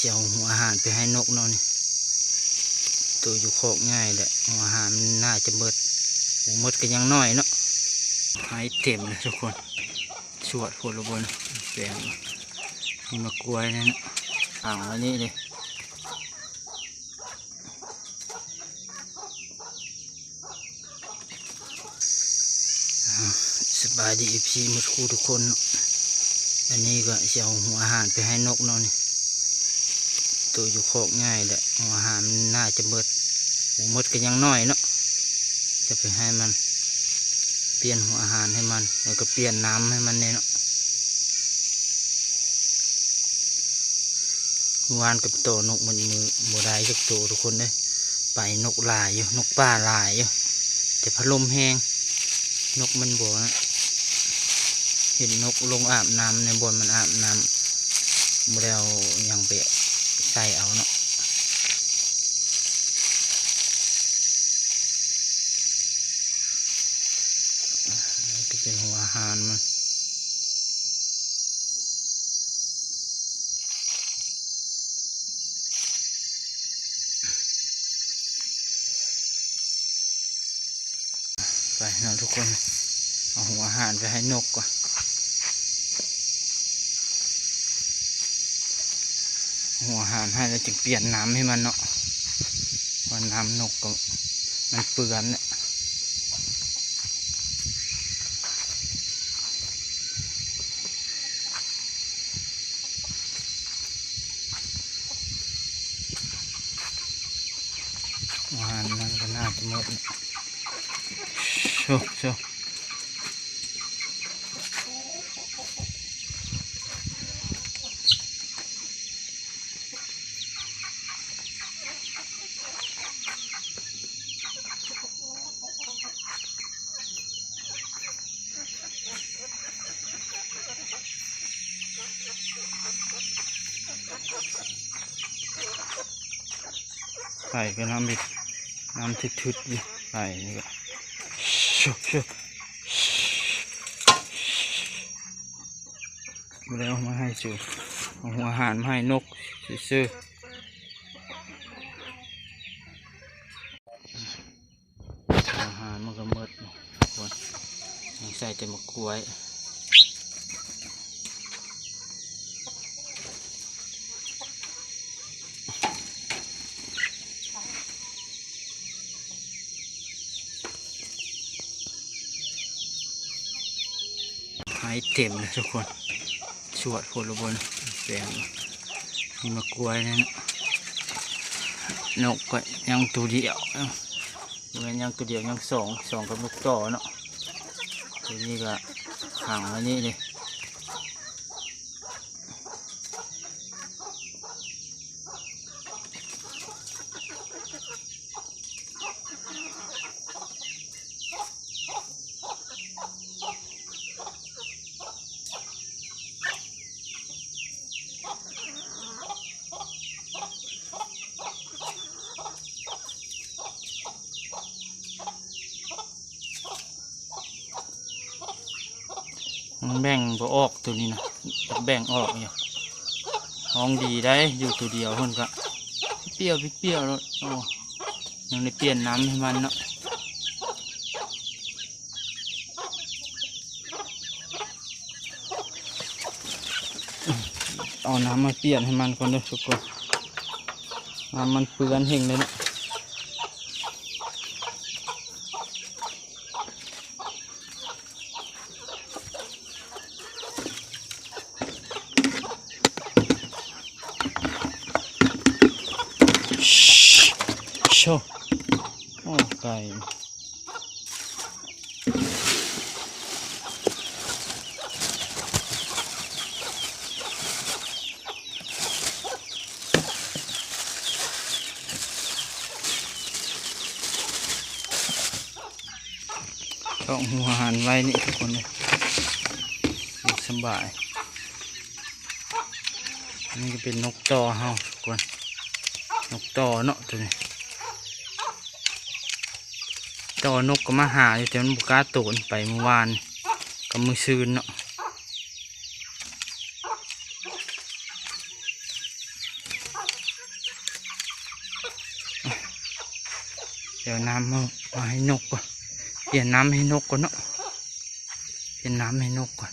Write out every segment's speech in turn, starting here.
สียวหัวอาหารไปให้นกเนาะนี่ตัวอยู่โคกง่ายแหละหัวอาหารมันน่าจะเบิดหมดก็ยังน้อยเนาะให้เต็มเลยทุกคนชวดโคตรบนแปลงนี่มากล้วยนี่นะอ่างไว้นี่เลยสบายดีพี่หมดคู่ทุกคนเนาะอันนี้ก็เสียวหัวอาหารไปให้นกเนาะนี่ตัวอยู่โคกง่ายแหละหัวอาหารมันน่าจะเบิดหมดก็ยังน้อยเนาะจะไปให้มันเปลี่ยนหัวอาหารให้มันแล้วก็เปลี่ยนน้ำให้มันเนี่ยเนาะวานกับโตนกมันมือบัวได้จักโตทุกคนเลยไปนกลายอยู่นกป่าลายอยู่แต่พัดลมแห้งนกมันบัวนะเห็นนกลงอาบน้ำในบ่อนมันอาบน้ำบัวแล้วยังไปใส่เอาเนาะก็เป็นหัวอาหารมันไปนะทุกคนเอาหัวอาหารไปให้นกก่อนหัวอาหารให้แล้วจึงเปลี่ยนน้ำให้มันเนาะเพราะน้ำนกก็มันเปื้อนเนี่ยอาหารมันก็น่าจะหมดโชว์ไก่ก็น้ำบิดน้ำทึดๆอยู่ไก่นี่ก็โชว์มาแล้วมาให้จูเอาหัวอาหารมาให้นกซื้ออาหารมันก็หมดคนยังใส่แต่มะกล้วยให้เต็มเลยทุกคนชวดโคตรบนแปลงนี่มากล้วยนี่นะนกก็ยังตัวเดียวยังตัวเดียวยังสองกับนกต่อเนาะทีนี้ก็ขังไว้นี่เลยมันแบ่งบ่ออกตัวนี้นะแบ่งออกอยู่ห้องดีได้อยู่ตัวเดียวคนก็เปรี้ยวแล้วโอ้ยังได้เปลี่ยนน้ำให้มันเนาะเอาน้ำมาเปลี่ยนให้มันก่อนด้วยทุกคนน้ำมันเปื้อนเห็นเลยเนาะโชว์โอ้ไก่ต้องหัวหันไว้นี่ทุกคนเลยสบายนี่ก็เป็นนกต่อเฮาทุกคนนกต่อเนาะตัวนี้ต่อนกก็มาหาอยู่แต่มันบุกล้าโตนไปเมื่อวานกับมือซืนเนาะ อ เดี๋ยวน้ำมาให้นกก่อนเปลี่ยนน้ำให้นกก่อนเนาะเปลี่ยนน้ำให้นกก่อน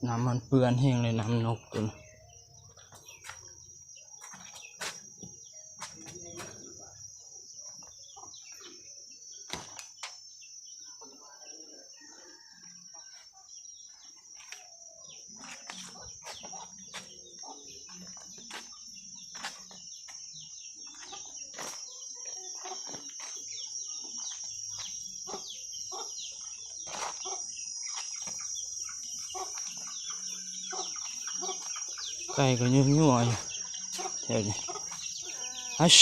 น้ำมันเปื้อนแห้งเลยน้ำนกตัวนี้ไก่ก็ยั่วอยู่แถวนี้ฮัช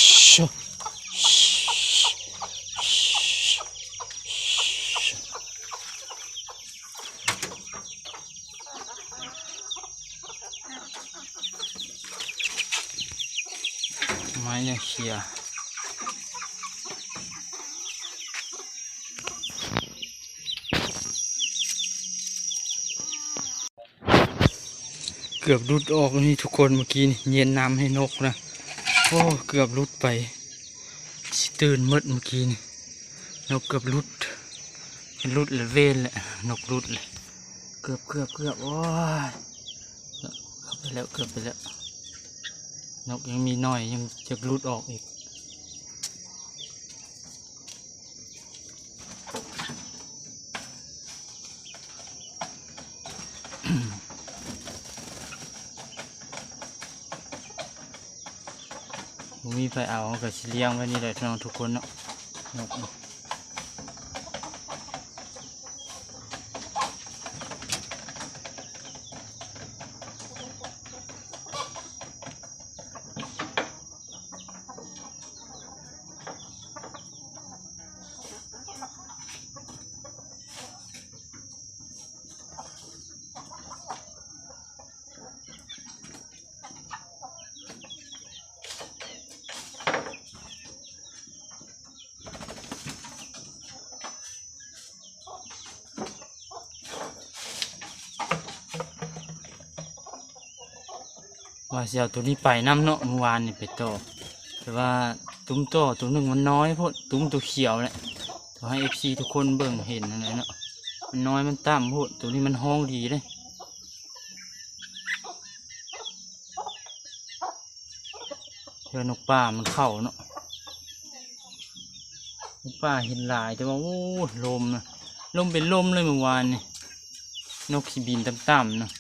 ไม้ยังเขียเกือบรุดออกนี่ทุกคนเมื่อกี้นี่เย็นน้ำให้นกนะโอ้เกือบรุดไปสิตื่นมืดเมื่อกี้นี่นกเกือบรุดเลยเว้นแหละนกรุดเลยเกือบโอ้ยเกือบไปแล้วนกยังมีน้อยยังจะรุดออกอีกมีไฟเอากับชิเลี้ยงไว้นี่แหละทุกคนเนาะนกว่าเสียวตัวนี้ไปน้ำเนาะเมื่อวานนี่ไปต่อแต่ว่าตุ้มโตตัวหนึ่งมันน้อยพดตุ้มตัวเขียวเนี่ยตัวให้FCทุกคนเบิ่งเห็นอะไรเนาะมันน้อยมันต่ำพดตัวนี้มันห้องดีเลยเจอนกป่ามันเข้าเนาะนกป่าเห็นหลายแต่ว่าโอ้ลมนะลมเป็นลมเลยเมื่อวานนี่นกขี่บินต่ำๆเนาะ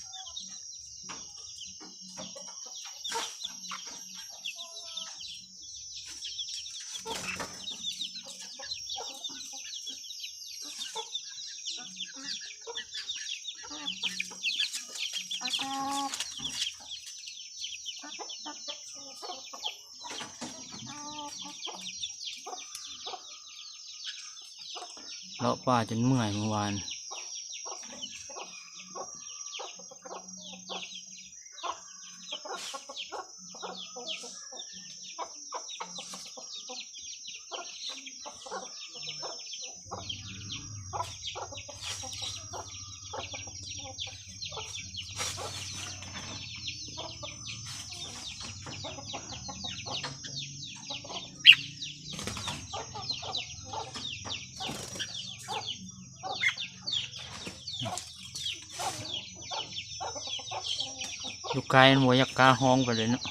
เลาะป่าจนเมื่อยเมื่อวานอยู่ไกลหัวยักษ์กาห้องไปเลยเนาะ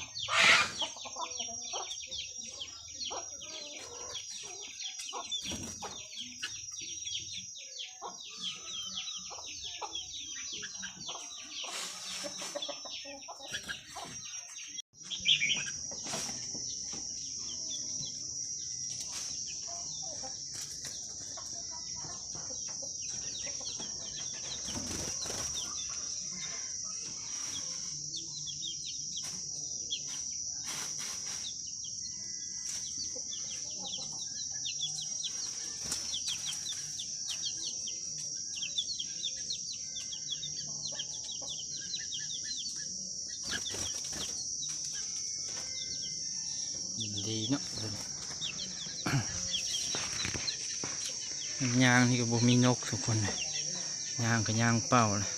ดีเนาะยางนี่ก็บ่มีนกทุกคนเลยยางก็ยางเป้าเลย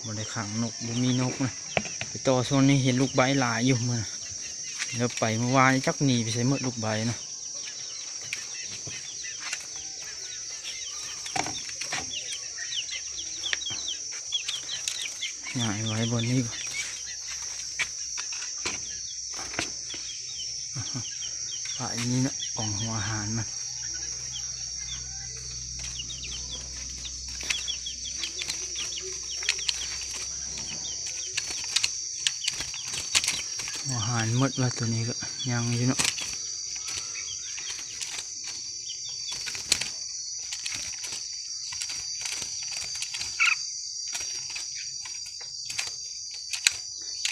บ่ได้ขังนกบ่มีนกนะไปต่อโซนนี้เห็นลูกใบหลายอยู่มันแล้วไปเมื่อวานจักหนีไปใส่หมดลูกใบนะหงายไว้บนนี้ก่อนป่านี้นะป่องหัวอาหารมันหัวอาหารหมดว่าตัวนี้ก็ยังอยู่เนาะ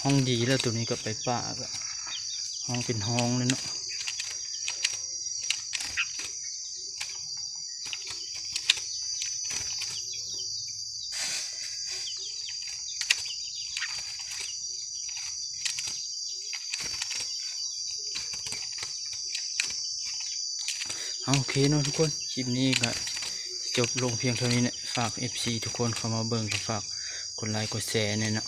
ห้องดีแล้วตัวนี้ก็ไปป่าก็ห้องเป็นห้องเลยเนาะโอเคเนาะทุกคนคลิปนี้ก็จบลงเพียงเท่านี้เนี่ยฝาก FC ทุกคนเข้ามาเบิ่งก็ฝากกดไลค์กดแชร์เนี่ยเนาะ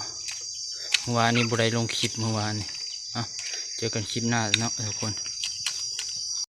เมื่อวานนี้บุได้ลงคลิปเมื่อวานนี้เจอกันคลิปหน้าเนาะทุกคน